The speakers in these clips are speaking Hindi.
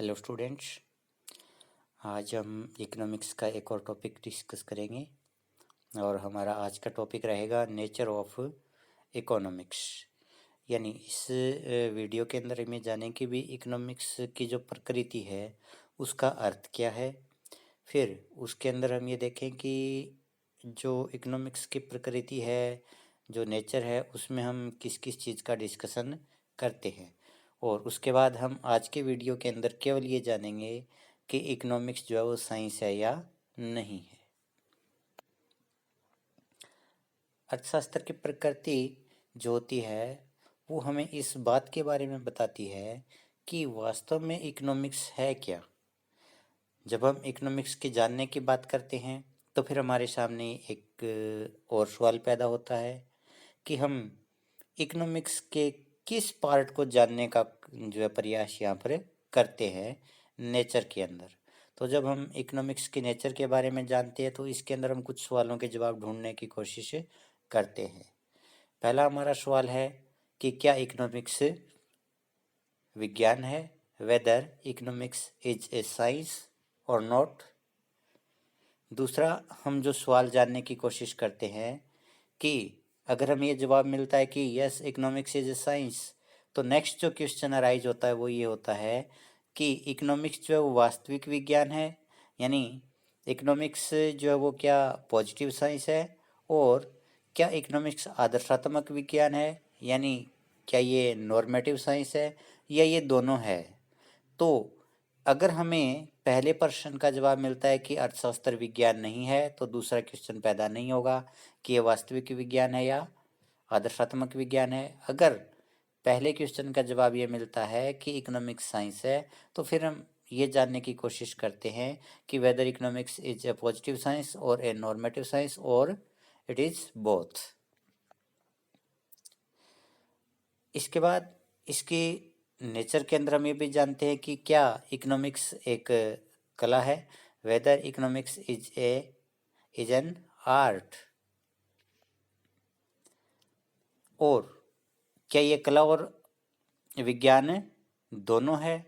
Hello students. आज हम इकोनॉमिक्स का एक और टॉपिक डिस्कस करेंगे और हमारा आज का टॉपिक रहेगा नेचर ऑफ इकोनॉमिक्स। यानी इस वीडियो के अंदर हमें जाने की भी इकोनॉमिक्स की जो प्रकृति है उसका अर्थ क्या है। फिर उसके अंदर हम ये देखें कि जो इकोनॉमिक्स की प्रकृति है, जो नेचर है, उसमें हम किस किस चीज़ का डिस्कशन करते हैं। और उसके बाद हम आज के वीडियो के अंदर केवल ये जानेंगे कि इकोनॉमिक्स जो है वो साइंस है या नहीं है। अर्थशास्त्र की प्रकृति जो होती है वो हमें इस बात के बारे में बताती है कि वास्तव में इकोनॉमिक्स है क्या। जब हम इकोनॉमिक्स के जानने की बात करते हैं तो फिर हमारे सामने एक और सवाल पैदा होता है कि हम इकोनॉमिक्स के किस पार्ट को जानने का जो है प्रयास यहाँ पर करते हैं नेचर के अंदर। तो जब हम इकोनॉमिक्स के नेचर के बारे में जानते हैं तो इसके अंदर हम कुछ सवालों के जवाब ढूंढने की कोशिश करते हैं। पहला हमारा सवाल है कि क्या इकोनॉमिक्स विज्ञान है, whether economics is a science or not. दूसरा हम जो सवाल जानने की कोशिश करते हैं कि अगर हमें ये जवाब मिलता है कि yes economics is a science, तो नेक्स्ट जो क्वेश्चन अराइज होता है वो ये होता है कि इकोनॉमिक्स जो है वो वास्तविक विज्ञान है, यानी इकोनॉमिक्स जो है वो क्या पॉजिटिव साइंस है, और क्या इकोनॉमिक्स आदर्शात्मक विज्ञान है, यानी क्या ये नॉर्मेटिव साइंस है, या ये दोनों है। तो अगर हमें पहले प्रश्न का जवाब मिलता है कि अर्थशास्त्र विज्ञान नहीं है तो दूसरा क्वेश्चन पैदा नहीं होगा कि ये वास्तविक विज्ञान है या आदर्शात्मक विज्ञान है। अगर पहले क्वेश्चन का जवाब ये मिलता है कि इकोनॉमिक्स साइंस है तो फिर हम ये जानने की कोशिश करते हैं कि whether economics is a positive science or a normative science or it is both. इसके बाद इसकी नेचर के अंदर हम ये भी जानते हैं कि क्या इकोनॉमिक्स एक कला है, whether economics is an art, और क्या ये कला और विज्ञान दोनों है।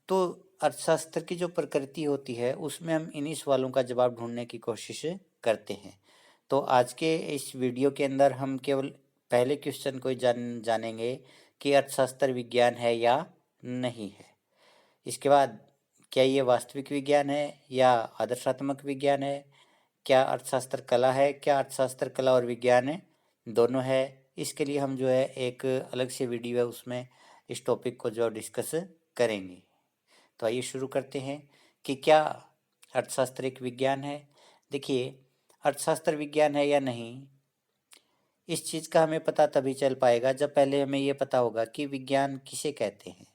तो अर्थशास्त्र की जो प्रकृति होती है उसमें हम इन्हीं सवालों का जवाब ढूंढने की कोशिश करते हैं। तो आज के इस वीडियो के अंदर हम केवल पहले क्वेश्चन को जानेंगे कि अर्थशास्त्र विज्ञान है या नहीं है। इसके बाद क्या ये वास्तविक विज्ञान है या आदर्शात्मक विज्ञान है, क्या अर्थशास्त्र कला है, क्या अर्थशास्त्र कला और विज्ञान है दोनों है। इसके लिए हम जो है एक अलग से वीडियो है उसमें इस टॉपिक को जो डिस्कस करेंगे। तो आइए शुरू करते हैं कि क्या अर्थशास्त्र एक विज्ञान है। देखिए, अर्थशास्त्र विज्ञान है या नहीं, इस चीज़ का हमें पता तभी चल पाएगा जब पहले हमें ये पता होगा कि विज्ञान किसे कहते हैं।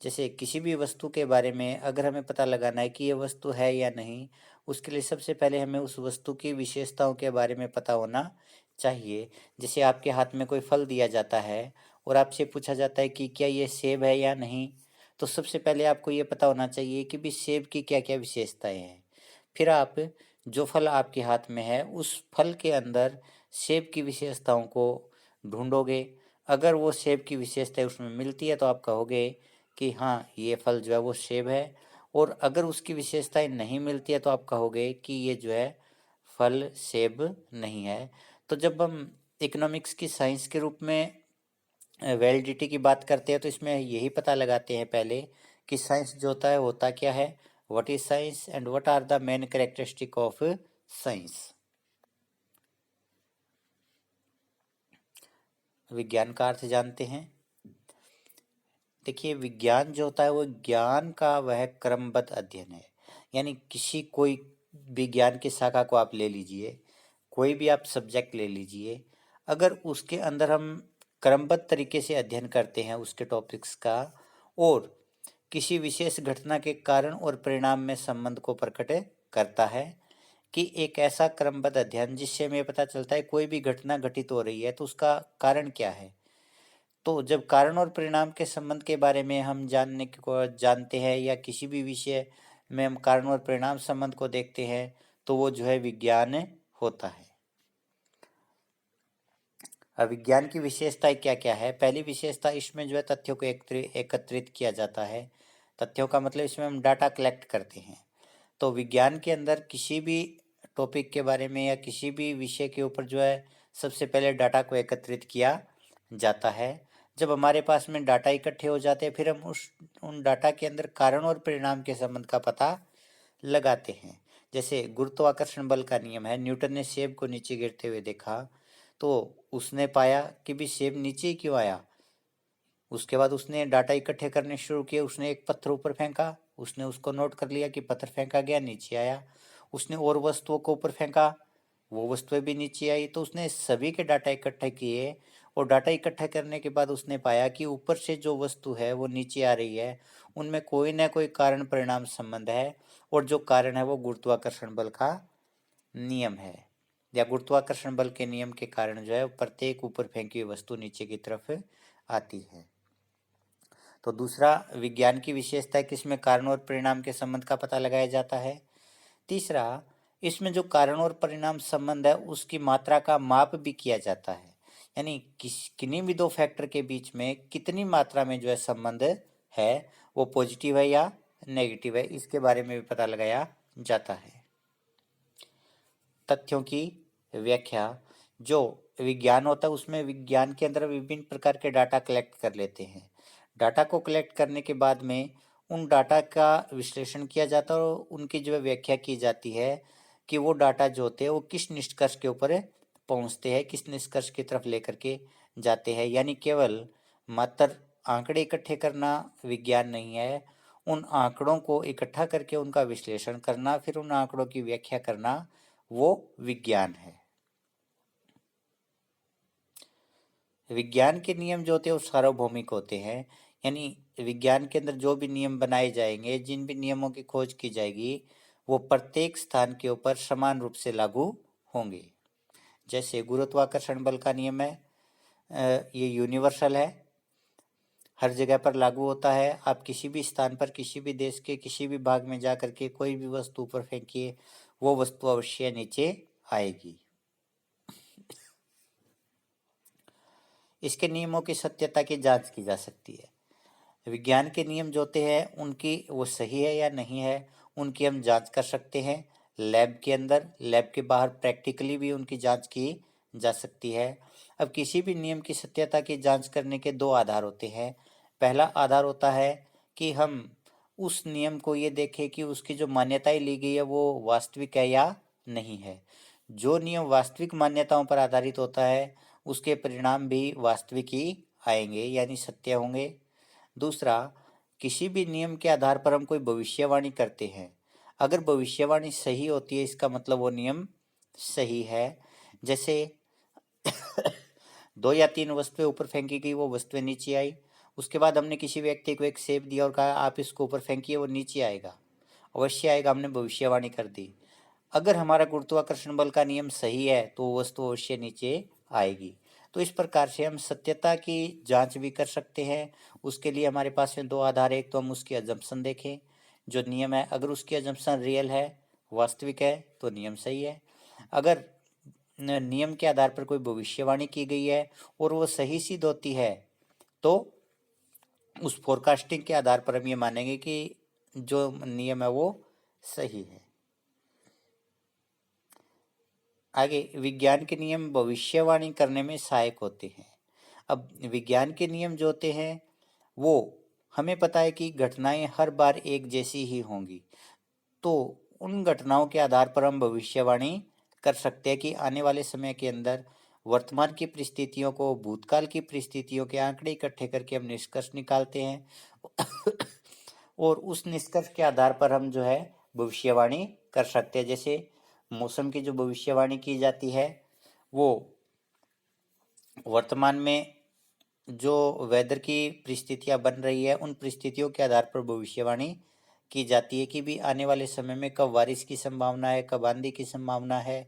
जैसे किसी भी वस्तु के बारे में अगर हमें पता लगाना है कि ये वस्तु है या नहीं, उसके लिए सबसे पहले हमें उस वस्तु की विशेषताओं के बारे में पता होना चाहिए। जैसे आपके हाथ में कोई फल दिया जाता है और आपसे पूछा जाता है कि क्या ये सेब है या नहीं, तो सबसे पहले आपको ये पता होना चाहिए कि भी सेब की क्या क्या विशेषताएं हैं। फिर आप जो फल आपके हाथ में है उस फल के अंदर सेब की विशेषताओं को ढूंढोगे। अगर वो सेब की विशेषताएं उसमें मिलती है तो आप कहोगे कि हाँ ये फल जो है वो सेब है, और अगर उसकी विशेषताएं नहीं मिलती है तो आप कहोगे कि ये जो है फल सेब नहीं है। तो जब हम इकोनॉमिक्स की साइंस के रूप में वैलिडिटी की बात करते हैं तो इसमें यही पता लगाते हैं पहले कि साइंस जो होता है होता क्या है, what is science and what are the main characteristic of science. विज्ञान का अर्थ जानते हैं। देखिए, विज्ञान जो होता है वो ज्ञान का वह क्रमबद्ध अध्ययन है। यानी किसी कोई विज्ञान की शाखा को आप ले लीजिए, कोई भी आप सब्जेक्ट ले लीजिए, अगर उसके अंदर हम क्रमबद्ध तरीके से अध्ययन करते हैं उसके टॉपिक्स का, और किसी विशेष घटना के कारण और परिणाम में संबंध को प्रकट करता है, कि एक ऐसा क्रमबद्ध अध्ययन जिससे हमें पता चलता है कोई भी घटना घटित हो रही है तो उसका कारण क्या है। तो जब कारण और परिणाम के संबंध के बारे में हम जानते हैं या किसी भी विषय में हम कारण और परिणाम संबंध को देखते हैं तो वो जो है विज्ञान होता है। अब विज्ञान की विशेषताएं क्या क्या है। पहली विशेषता, इसमें जो है तथ्यों को एकत्रित किया जाता है। तथ्यों का मतलब इसमें हम डाटा कलेक्ट करते हैं। तो विज्ञान के अंदर किसी भी टॉपिक के बारे में या किसी भी विषय के ऊपर जो है सबसे पहले डाटा को एकत्रित किया जाता है। जब हमारे पास में डाटा इकट्ठे हो जाते हैं फिर हम उन डाटा के अंदर कारण और परिणाम के संबंध का पता लगाते हैं। जैसे गुरुत्वाकर्षण बल का नियम है, न्यूटन ने सेब को नीचे गिरते हुए देखा तो उसने पाया कि भी सेब नीचे ही क्यों आया। उसके बाद उसने डाटा इकट्ठे करने शुरू किए, उसने एक पत्थर ऊपर फेंका, उसने उसको नोट कर लिया कि पत्थर फेंका गया, नीचे आया। उसने और वस्तुओं को ऊपर फेंका, वो वस्तुएं भी नीचे आई। तो उसने सभी के डाटा इकट्ठे किए और डाटा इकट्ठा करने के बाद उसने पाया कि ऊपर से जो वस्तु है वो नीचे आ रही है, उनमें कोई ना कोई कारण परिणाम संबंध है और जो कारण है वो गुरुत्वाकर्षण बल का नियम है, या गुरुत्वाकर्षण बल के नियम के कारण जो है प्रत्येक ऊपर फेंकी हुई वस्तु नीचे की तरफ आती है। तो दूसरा, विज्ञान की विशेषता है कि इसमें कारण और परिणाम के संबंध का पता लगाया जाता है। तीसरा, इसमें जो कारण और परिणाम संबंध है उसकी मात्रा का माप भी किया जाता है, यानी किन्हीं भी दो फैक्टर के बीच में कितनी मात्रा में जो है संबंध है, वो पॉजिटिव है या नेगेटिव है, इसके बारे में भी पता लगाया जाता है। तथ्यों की व्याख्या, जो विज्ञान होता है उसमें विज्ञान के अंदर विभिन्न प्रकार के डाटा कलेक्ट कर लेते हैं। डाटा को कलेक्ट करने के बाद में उन डाटा का विश्लेषण किया जाता है और उनकी जो है व्याख्या की जाती है कि वो डाटा जो होते हैं वो किस निष्कर्ष के ऊपर पहुंचते हैं, किस निष्कर्ष की तरफ लेकर के जाते हैं। यानी केवल मात्र आंकड़े इकट्ठे करना विज्ञान नहीं है, उन आंकड़ों को इकट्ठा करके उनका विश्लेषण करना, फिर उन आंकड़ों की व्याख्या करना, वो विज्ञान है। विज्ञान के नियम जो होते हैं वो सार्वभौमिक होते हैं, यानी विज्ञान के अंदर जो भी नियम बनाए जाएंगे, जिन भी नियमों की खोज की जाएगी, वो प्रत्येक स्थान के ऊपर समान रूप से लागू होंगे। जैसे गुरुत्वाकर्षण बल का नियम है, ये यूनिवर्सल है, हर जगह पर लागू होता है। आप किसी भी स्थान पर, किसी भी देश के किसी भी भाग में जा करके कोई भी वस्तु ऊपर फेंकिए, वो वस्तु अवश्य नीचे आएगी। इसके नियमों की सत्यता की जांच की जा सकती है। विज्ञान के नियम जो होते हैं उनकी वो सही है या नहीं है, उनकी हम जांच कर सकते हैं लैब के अंदर, लैब के बाहर प्रैक्टिकली भी उनकी जांच की जा सकती है। अब किसी भी नियम की सत्यता की जांच करने के दो आधार होते हैं। पहला आधार होता है कि हम उस नियम को ये देखें कि उसकी जो मान्यताएं ली गई है वो वास्तविक है या नहीं है। जो नियम वास्तविक मान्यताओं पर आधारित होता है उसके परिणाम भी वास्तविक ही आएंगे, यानी सत्य होंगे। दूसरा, किसी भी नियम के आधार पर हम कोई भविष्यवाणी करते हैं, अगर भविष्यवाणी सही होती है इसका मतलब वो नियम सही है। जैसे 2 या 3 वस्तुएं ऊपर फेंकी गई, वो वस्तुएं नीचे आई। उसके बाद हमने किसी व्यक्ति को एक सेब दिया और कहा आप इसको ऊपर फेंकिए, वो नीचे आएगा, अवश्य आएगा, हमने भविष्यवाणी कर दी। अगर हमारा गुरुत्वाकर्षण बल का नियम सही है तो वो वस्तु अवश्य नीचे आएगी। तो इस प्रकार से हम सत्यता की जांच भी कर सकते हैं। उसके लिए हमारे पास में दो आधार है, एक तो हम उसकी अजम्पशन देखें, जो नियम है अगर उसकी अजम्पशन रियल है, वास्तविक है, तो नियम सही है। अगर नियम के आधार पर कोई भविष्यवाणी की गई है और वो सही सिद्ध होती है तो उस फोरकास्टिंग के आधार पर हम ये मानेंगे कि जो नियम है वो सही है। आगे, विज्ञान के नियम भविष्यवाणी करने में सहायक होते हैं। अब विज्ञान के नियम जो होते हैं वो हमें पता है कि घटनाएं हर बार एक जैसी ही होंगी, तो उन घटनाओं के आधार पर हम भविष्यवाणी कर सकते हैं कि आने वाले समय के अंदर वर्तमान की परिस्थितियों को भूतकाल की परिस्थितियों के आंकड़े इकट्ठे करके हम निष्कर्ष निकालते हैं और उस निष्कर्ष के आधार पर हम जो है भविष्यवाणी कर सकते हैं। जैसे मौसम की जो भविष्यवाणी की जाती है वो वर्तमान में जो वेदर की परिस्थितियां बन रही है उन परिस्थितियों के आधार पर भविष्यवाणी की जाती है कि भी आने वाले समय में कब बारिश की संभावना है, कब आंधी की संभावना है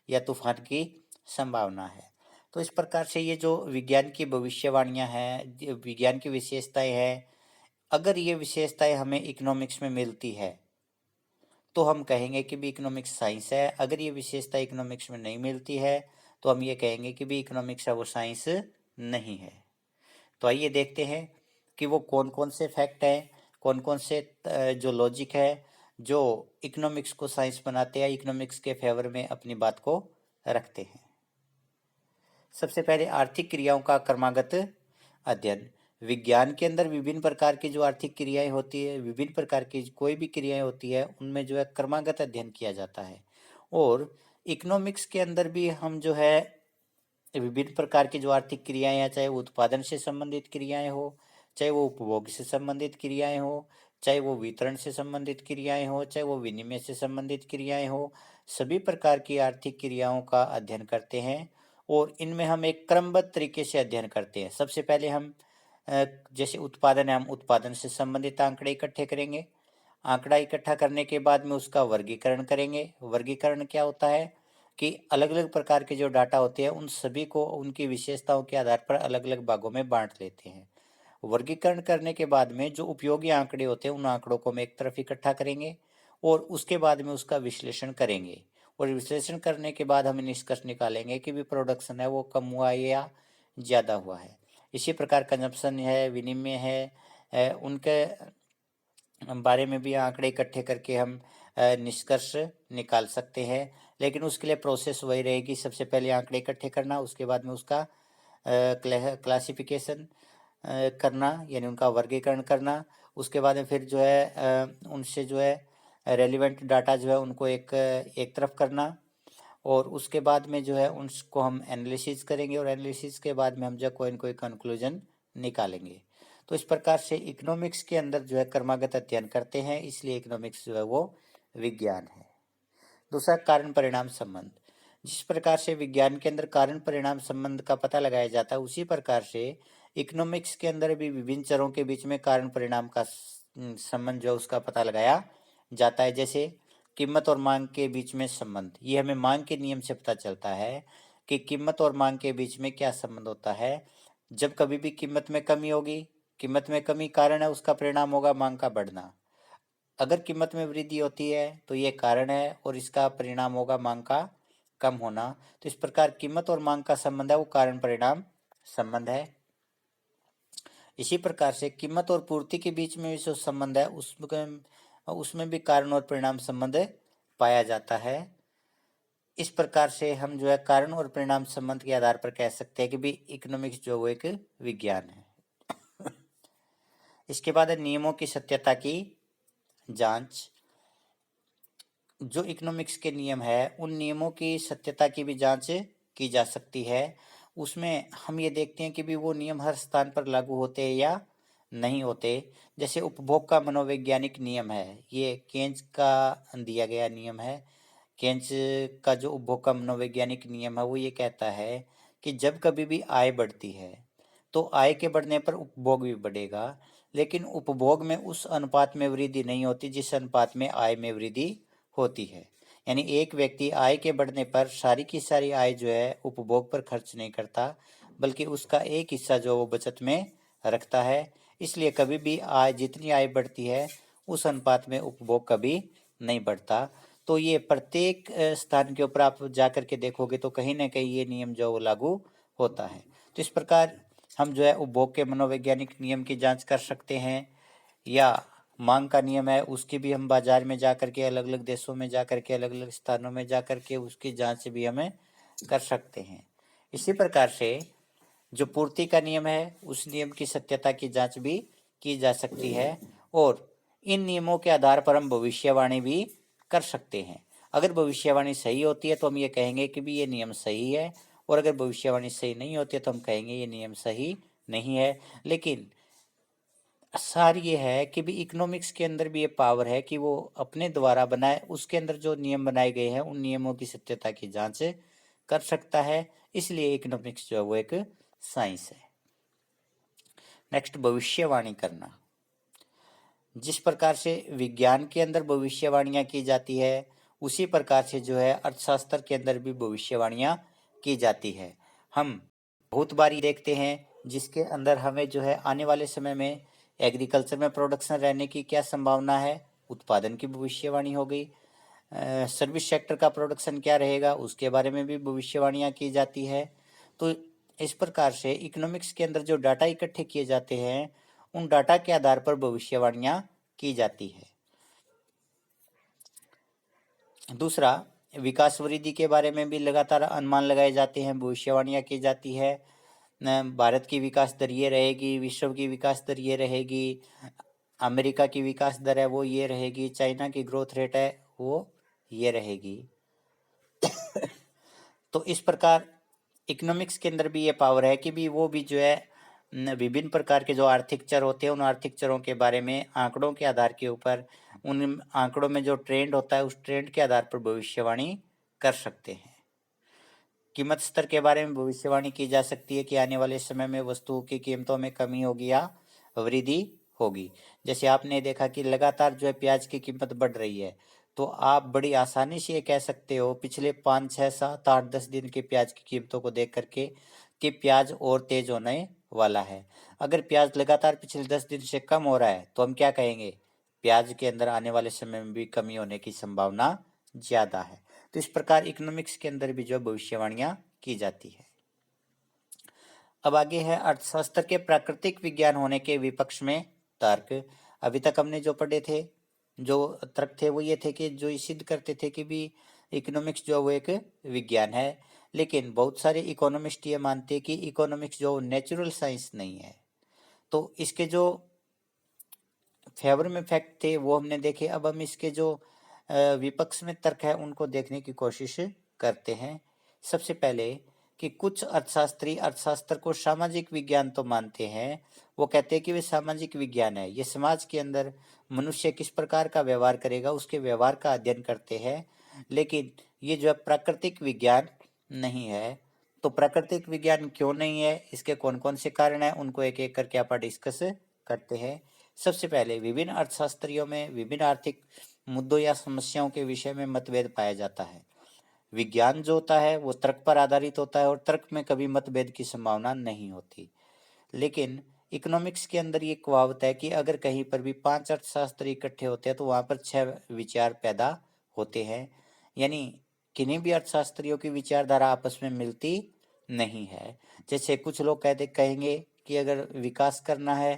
या तूफान की संभावना है। तो इस प्रकार से ये जो विज्ञान की भविष्यवाणियां हैं, विज्ञान की विशेषताएं हैं, अगर ये विशेषताएं हमें इकोनॉमिक्स में मिलती है तो हम कहेंगे कि भी इकोनॉमिक्स साइंस है। अगर ये विशेषता इकोनॉमिक्स में नहीं मिलती है तो हम ये कहेंगे कि भी इकोनॉमिक्स है वो साइंस नहीं है। तो आइए देखते हैं कि वो कौन कौन से फैक्ट हैं, कौन कौन से जो लॉजिक है जो इकोनॉमिक्स को साइंस बनाते हैं, इकोनॉमिक्स के फेवर में अपनी बात को रखते हैं। सबसे पहले आर्थिक क्रियाओं का क्रमागत अध्ययन। विज्ञान के अंदर विभिन्न प्रकार की जो आर्थिक क्रियाएं होती है, विभिन्न प्रकार की कोई भी क्रियाएं होती है, उनमें जो है क्रमागत अध्ययन किया जाता है। और इकोनॉमिक्स के अंदर भी हम जो है विभिन्न प्रकार की जो आर्थिक क्रियाएं हैं, चाहे वो उत्पादन से संबंधित क्रियाएं हो, चाहे वो उपभोग से संबंधित क्रियाएं हो, चाहे वो वितरण से संबंधित क्रियाएं हो, चाहे वो विनिमय से संबंधित क्रियाएं हो, सभी प्रकार की आर्थिक क्रियाओं का अध्ययन करते हैं। और इनमें हम एक क्रमबद्ध तरीके से अध्ययन करते हैं। सबसे पहले हम जैसे उत्पादन है, हम उत्पादन से संबंधित आंकड़े इकट्ठे करेंगे। आंकड़ा इकट्ठा करने के बाद में उसका वर्गीकरण करेंगे। वर्गीकरण क्या होता है कि अलग अलग प्रकार के जो डाटा होते हैं उन सभी को उनकी विशेषताओं के आधार पर अलग अलग भागों में बांट लेते हैं। वर्गीकरण करने के बाद में जो उपयोगी आंकड़े होते हैं उन आंकड़ों को हम एक तरफ इकट्ठा करेंगे और उसके बाद में उसका विश्लेषण करेंगे। और विश्लेषण करने के बाद हम निष्कर्ष निकालेंगे कि भी प्रोडक्शन है वो कम हुआ है या ज़्यादा हुआ है। इसी प्रकार कंजप्शन है, विनिमय है, उनके बारे में भी आंकड़े इकट्ठे करके हम निष्कर्ष निकाल सकते हैं। लेकिन उसके लिए प्रोसेस वही रहेगी, सबसे पहले आंकड़े इकट्ठे करना, उसके बाद में उसका क्लासिफिकेशन करना, यानी उनका वर्गीकरण करना। उसके बाद में फिर जो है उनसे जो है रेलिवेंट डाटा जो है उनको एक तरफ करना। और उसके बाद में जो है उसको हम एनालिसिस करेंगे और एनालिसिस के बाद में हम जो कोई न कोई कंक्लूजन निकालेंगे। तो इस प्रकार से इकोनॉमिक्स के अंदर जो है क्रमागत अध्ययन करते हैं, इसलिए इकोनॉमिक्स जो है वो विज्ञान है। दूसरा, कारण परिणाम संबंध। जिस प्रकार से विज्ञान के अंदर कारण परिणाम संबंध का पता लगाया जाता है, उसी प्रकार से इकोनॉमिक्स के अंदर भी विभिन्न चरों के बीच में कारण परिणाम का संबंध जो है उसका पता लगाया जाता है। जैसे कीमत और मांग के बीच में संबंध, ये हमें मांग के नियम से पता चलता है कि कीमत और मांग के बीच में क्या संबंध होता है। जब कभी भी कीमत में कमी होगी, कीमत में कमी कारण है, उसका परिणाम होगा मांग का बढ़ना। अगर कीमत में वृद्धि होती है तो ये कारण है और इसका परिणाम होगा मांग का कम होना। तो इस प्रकार कीमत और मांग का संबंध है वो कारण परिणाम संबंध है। इसी प्रकार से कीमत और पूर्ति के बीच में जो संबंध है उसमें भी कारण और परिणाम संबंध पाया जाता है। इस प्रकार से हम जो है कारण और परिणाम संबंध के आधार पर कह सकते हैं कि भी इकोनॉमिक्स जो वो एक विज्ञान है। इसके बाद है नियमों की सत्यता की जांच। जो इकोनॉमिक्स के नियम है उन नियमों की सत्यता की भी जांच की जा सकती है। उसमें हम ये देखते हैं कि भी वो नियम हर स्थान पर लागू होते हैं या नहीं होते। जैसे उपभोग का मनोवैज्ञानिक नियम है, ये केन्स का दिया गया नियम है। केन्स का जो उपभोग का मनोवैज्ञानिक नियम है वो ये कहता है कि जब कभी भी आय बढ़ती है तो आय के बढ़ने पर उपभोग भी बढ़ेगा, लेकिन उपभोग में उस अनुपात में वृद्धि नहीं होती जिस अनुपात में आय में वृद्धि होती है। यानी एक व्यक्ति आय के बढ़ने पर सारी की सारी आय जो है उपभोग पर खर्च नहीं करता, बल्कि उसका एक हिस्सा जो वो बचत में रखता है। इसलिए कभी भी आय जितनी आय बढ़ती है उस अनुपात में उपभोग कभी नहीं बढ़ता। तो ये प्रत्येक स्थान के ऊपर आप जाकर के देखोगे तो कहीं ना कहीं ये नियम जो लागू होता है। तो इस प्रकार हम जो है उपभोग के मनोवैज्ञानिक नियम की जांच कर सकते हैं, या मांग का नियम है उसकी भी हम बाजार में जाकर के अलग अलग देशों में जाकर के अलग अलग स्थानों में जाकर के उसकी जांच भी हमें कर सकते हैं। इसी प्रकार से जो पूर्ति का नियम है उस नियम की सत्यता की जांच भी की जा सकती है और इन नियमों के आधार पर हम भविष्यवाणी भी कर सकते हैं। अगर भविष्यवाणी सही होती है तो हम ये कहेंगे कि भी ये नियम सही है, और अगर भविष्यवाणी सही नहीं होती है तो हम कहेंगे ये नियम सही नहीं है। लेकिन सार ये है कि भी इकोनॉमिक्स के अंदर भी ये पावर है कि वो अपने द्वारा बनाए उसके अंदर जो नियम बनाए गए हैं उन नियमों की सत्यता की जांच कर सकता है। इसलिए इकोनॉमिक्स जो है वो एक साइंस है। नेक्स्ट, भविष्यवाणी करना। जिस प्रकार से विज्ञान के अंदर भविष्यवाणियां की जाती है उसी प्रकार से जो है अर्थशास्त्र के अंदर भी भविष्यवाणियां की जाती है। हम बहुत बार देखते हैं जिसके अंदर हमें जो है आने वाले समय में एग्रीकल्चर में प्रोडक्शन रहने की क्या संभावना है, उत्पादन की भविष्यवाणी हो गई। सर्विस सेक्टर का प्रोडक्शन क्या रहेगा उसके बारे में भी भविष्यवाणियां की जाती है। तो इस प्रकार से इकोनॉमिक्स के अंदर जो डाटा इकट्ठे किए जाते हैं उन डाटा के आधार पर भविष्यवाणियां की जाती है। दूसरा, विकास वृद्धि के बारे में भी लगातार अनुमान लगाए जाते हैं, भविष्यवाणियां की जाती है। भारत की विकास दर ये रहेगी, विश्व की विकास दर ये रहेगी, अमेरिका की विकास दर है वो ये रहेगी, चाइना की ग्रोथ रेट है वो ये रहेगी। तो इस प्रकार इकोनॉमिक्स के अंदर भी ये पावर है कि भी वो भी जो है विभिन्न प्रकार के जो आर्थिक चर होते हैं उन आर्थिक चरों के बारे में आंकड़ों के आधार के ऊपर, उन आंकड़ों में जो ट्रेंड होता है उस ट्रेंड के आधार पर भविष्यवाणी कर सकते हैं। कीमत स्तर के बारे में भविष्यवाणी की जा सकती है कि आने वाले समय में वस्तुओं की कीमतों में कमी होगी या वृद्धि होगी। जैसे आपने देखा कि लगातार जो है प्याज की कीमत बढ़ रही है, तो आप बड़ी आसानी से ये कह सकते हो पिछले 5, 6, 7, 8, 10 दिन के प्याज की कीमतों को देख करके कि प्याज और तेज होने वाला है। अगर प्याज लगातार पिछले 10 दिन से कम हो रहा है तो हम क्या कहेंगे, प्याज के अंदर आने वाले समय में भी कमी होने की संभावना ज्यादा है। तो इस प्रकार इकोनॉमिक्स के अंदर भी जो भविष्यवाणियां की जाती है। अब आगे है अर्थशास्त्र के प्राकृतिक विज्ञान होने के विपक्ष में तर्क। अभी तक हमने जो पढ़े थे, जो तर्क थे वो ये थे कि जो ये सिद्ध करते थे कि भी इकोनॉमिक्स जो वो एक विज्ञान है, लेकिन बहुत सारे इकोनॉमिस्ट ये मानते हैं कि इकोनॉमिक्स जो नेचुरल साइंस नहीं है। तो इसके जो फेवर में फैक्ट थे वो हमने देखे। अब हम इसके जो विपक्ष में तर्क है उनको देखने की कोशिश करते हैं। सबसे पहले कि कुछ अर्थशास्त्री अर्थशास्त्र को सामाजिक विज्ञान तो मानते हैं, वो कहते हैं कि वे सामाजिक विज्ञान है, ये समाज के अंदर मनुष्य किस प्रकार का व्यवहार करेगा उसके व्यवहार का अध्ययन करते हैं, लेकिन ये जो है प्राकृतिक विज्ञान नहीं है। तो प्राकृतिक विज्ञान क्यों नहीं है, इसके कौन कौन से कारण हैं, उनको एक एक करके आप डिस्कस करते हैं। सबसे पहले विभिन्न अर्थशास्त्रियों में विभिन्न आर्थिक मुद्दों या समस्याओं के विषय में मतभेद पाया जाता है। विज्ञान जो होता है वो तर्क पर आधारित होता है और तर्क में कभी मतभेद की संभावना नहीं होती। लेकिन इकोनॉमिक्स के अंदर ये कहावत है कि अगर कहीं पर भी 5 अर्थशास्त्री इकट्ठे होते हैं तो वहां पर 6 विचार पैदा होते हैं, यानी किन्हीं भी अर्थशास्त्रियों की विचारधारा आपस में मिलती नहीं है। जैसे कुछ लोग कहेंगे कि अगर विकास करना है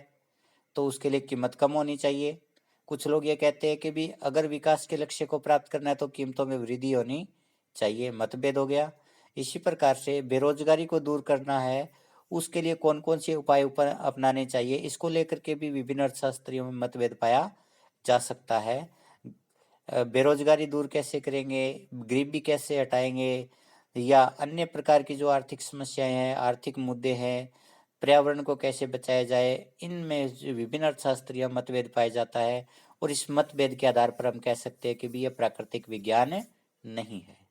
तो उसके लिए कीमत कम होनी चाहिए। कुछ लोग ये कहते हैं कि भी अगर विकास के लक्ष्य को प्राप्त करना है तो कीमतों में वृद्धि होनी चाहिए, मतभेद हो गया। इसी प्रकार से बेरोजगारी को दूर करना है, उसके लिए कौन कौन से उपाय अपनाने चाहिए, इसको लेकर के भी विभिन्न अर्थशास्त्रियों में मतभेद पाया जा सकता है। बेरोजगारी दूर कैसे करेंगे, गरीबी कैसे हटाएंगे, या अन्य प्रकार की जो आर्थिक समस्याएं हैं, आर्थिक मुद्दे हैं, पर्यावरण को कैसे बचाया जाए, इनमें विभिन्न अर्थशास्त्रीय मतभेद पाया जाता है। और इस मतभेद के आधार पर हम कह सकते हैं कि भी यह प्राकृतिक विज्ञान नहीं है।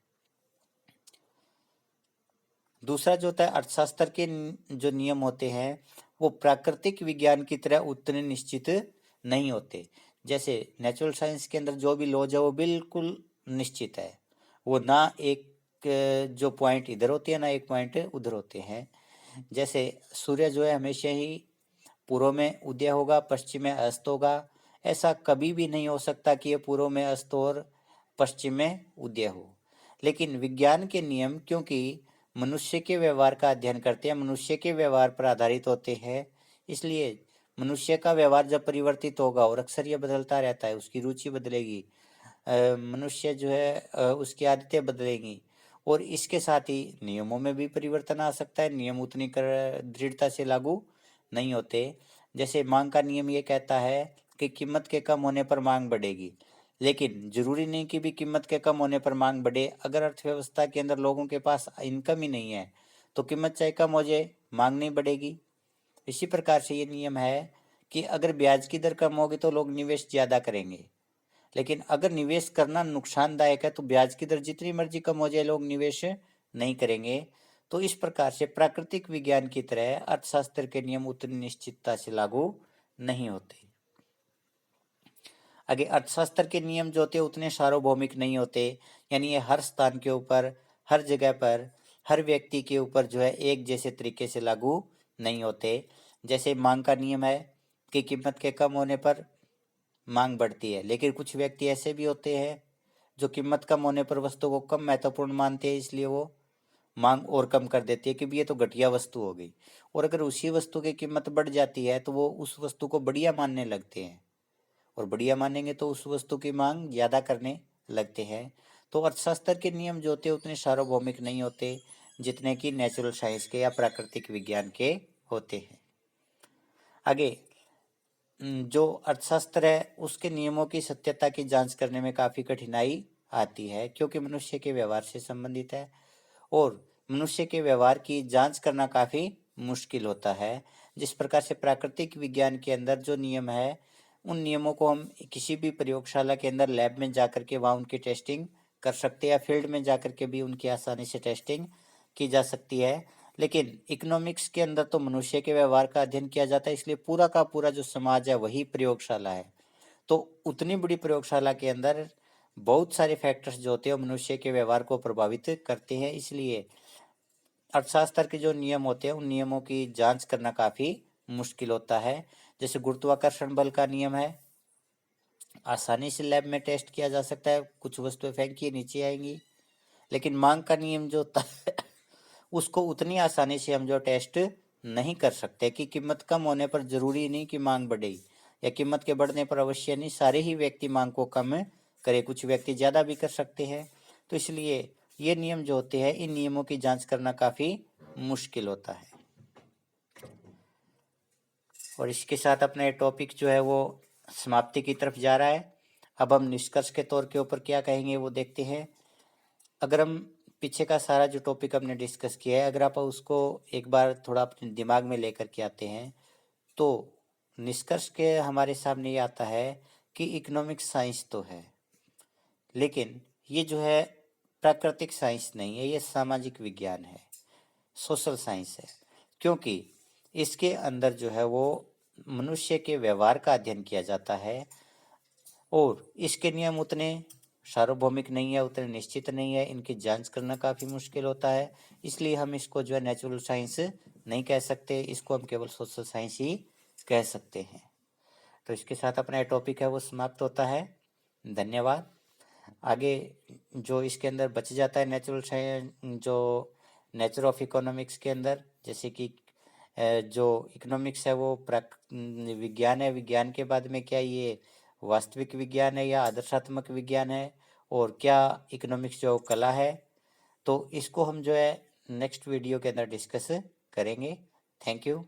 दूसरा जो होता है अर्थशास्त्र के जो नियम होते हैं वो प्राकृतिक विज्ञान की तरह उतने निश्चित नहीं होते। जैसे नेचुरल साइंस के अंदर जो भी लॉज है वो बिल्कुल निश्चित है, वो ना एक जो पॉइंट इधर होती है ना एक पॉइंट उधर होते हैं। जैसे सूर्य जो है हमेशा ही पूर्व में उदय होगा, पश्चिम में अस्त होगा। ऐसा कभी भी नहीं हो सकता कि ये पूर्व में अस्त और पश्चिम में उदय हो। लेकिन विज्ञान के नियम क्योंकि मनुष्य के व्यवहार का अध्ययन करते हैं, मनुष्य के व्यवहार पर आधारित होते हैं, इसलिए मनुष्य का व्यवहार जब परिवर्तित होगा और अक्सर यह बदलता रहता है, उसकी रुचि बदलेगी, मनुष्य जो है उसकी आदतें बदलेंगी और इसके साथ ही नियमों में भी परिवर्तन आ सकता है। नियम उतनी दृढ़ता से लागू नहीं होते। जैसे मांग का नियम ये कहता है कि कीमत के कम होने पर मांग बढ़ेगी, लेकिन जरूरी नहीं कि भी कीमत के कम होने पर मांग बढ़े। अगर अर्थव्यवस्था के अंदर लोगों के पास इनकम ही नहीं है तो कीमत चाहे कम हो जाए मांग नहीं बढ़ेगी। इसी प्रकार से ये नियम है कि अगर ब्याज की दर कम होगी तो लोग निवेश ज्यादा करेंगे, लेकिन अगर निवेश करना नुकसानदायक है तो ब्याज की दर जितनी मर्जी कम हो जाए लोग निवेश नहीं करेंगे। तो इस प्रकार से प्राकृतिक विज्ञान की तरह अर्थशास्त्र के नियम उतनी निश्चितता से लागू नहीं होते। आगे अर्थशास्त्र के नियम जो होते उतने सार्वभौमिक नहीं होते, यानी ये हर स्थान के ऊपर, हर जगह पर, हर व्यक्ति के ऊपर जो है एक जैसे तरीके से लागू नहीं होते। जैसे मांग का नियम है कि कीमत के कम होने पर मांग बढ़ती है, लेकिन कुछ व्यक्ति ऐसे भी होते हैं जो कीमत कम होने पर वस्तु को कम महत्वपूर्ण मानते हैं, इसलिए वो मांग और कम कर देती है कि भी ये तो घटिया वस्तु हो गई। और अगर उसी वस्तु की कीमत बढ़ जाती है तो वो उस वस्तु को बढ़िया मानने लगते हैं और बढ़िया मानेंगे तो उस वस्तु की मांग ज़्यादा करने लगते हैं। तो अर्थशास्त्र के नियम जो होते हैं उतने सार्वभौमिक नहीं होते जितने कि नेचुरल साइंस के या प्राकृतिक विज्ञान के होते हैं। आगे जो अर्थशास्त्र है उसके नियमों की सत्यता की जांच करने में काफ़ी कठिनाई आती है क्योंकि मनुष्य के व्यवहार से संबंधित है और मनुष्य के व्यवहार की जांच करना काफ़ी मुश्किल होता है। जिस प्रकार से प्राकृतिक विज्ञान के अंदर जो नियम है उन नियमों को हम किसी भी प्रयोगशाला के अंदर लैब में जाकर के वहाँ उनकी टेस्टिंग कर सकते हैं या फील्ड में जाकर के भी उनकी आसानी से टेस्टिंग की जा सकती है। लेकिन इकोनॉमिक्स के अंदर तो मनुष्य के व्यवहार का अध्ययन किया जाता है, इसलिए पूरा का पूरा जो समाज है वही प्रयोगशाला है। तो उतनी बड़ी प्रयोगशाला के अंदर बहुत सारे फैक्टर्स जो होते हैं मनुष्य के व्यवहार को प्रभावित करते हैं, इसलिए अर्थशास्त्र के जो नियम होते हैं उन नियमों की जांच करना काफ़ी मुश्किल होता है। जैसे गुरुत्वाकर्षण बल का नियम है, आसानी से लैब में टेस्ट किया जा सकता है, कुछ वस्तुएं फेंकी नीचे आएंगी। लेकिन मांग का नियम जो होता है उसको उतनी आसानी से हम जो टेस्ट नहीं कर सकते कि कीमत कम होने पर जरूरी नहीं कि मांग बढ़े या कीमत के बढ़ने पर अवश्य नहीं सारे ही व्यक्ति मांग को कम करे, कुछ व्यक्ति ज़्यादा भी कर सकते हैं। तो इसलिए ये नियम जो होते हैं इन नियमों की जांच करना काफ़ी मुश्किल होता है। और इसके साथ अपना ये टॉपिक जो है वो समाप्ति की तरफ जा रहा है। अब हम निष्कर्ष के तौर के ऊपर क्या कहेंगे वो देखते हैं। अगर हम पीछे का सारा जो टॉपिक हमने डिस्कस किया है अगर आप उसको एक बार थोड़ा अपने दिमाग में लेकर के आते हैं तो निष्कर्ष के हमारे सामने ये आता है कि इकोनॉमिक साइंस तो है लेकिन ये जो है प्राकृतिक साइंस नहीं है, ये सामाजिक विज्ञान है, सोशल साइंस है। क्योंकि इसके अंदर जो है वो मनुष्य के व्यवहार का अध्ययन किया जाता है और इसके नियम उतने सार्वभौमिक नहीं है, उतने निश्चित नहीं है, इनकी जांच करना काफ़ी मुश्किल होता है। इसलिए हम इसको जो है नेचुरल साइंस नहीं कह सकते, इसको हम केवल सोशल साइंस ही कह सकते हैं। तो इसके साथ अपना टॉपिक है वो समाप्त होता है। धन्यवाद। आगे जो इसके अंदर बच जाता है नेचुरल साइंस, जो नेचर ऑफ इकोनॉमिक्स के अंदर, जैसे कि जो इकोनॉमिक्स है वो विज्ञान है, विज्ञान के बाद में क्या ये वास्तविक विज्ञान है या आदर्शात्मक विज्ञान है, और क्या इकोनॉमिक्स जो कला है, तो इसको हम जो है नेक्स्ट वीडियो के अंदर डिस्कस करेंगे। Thank you.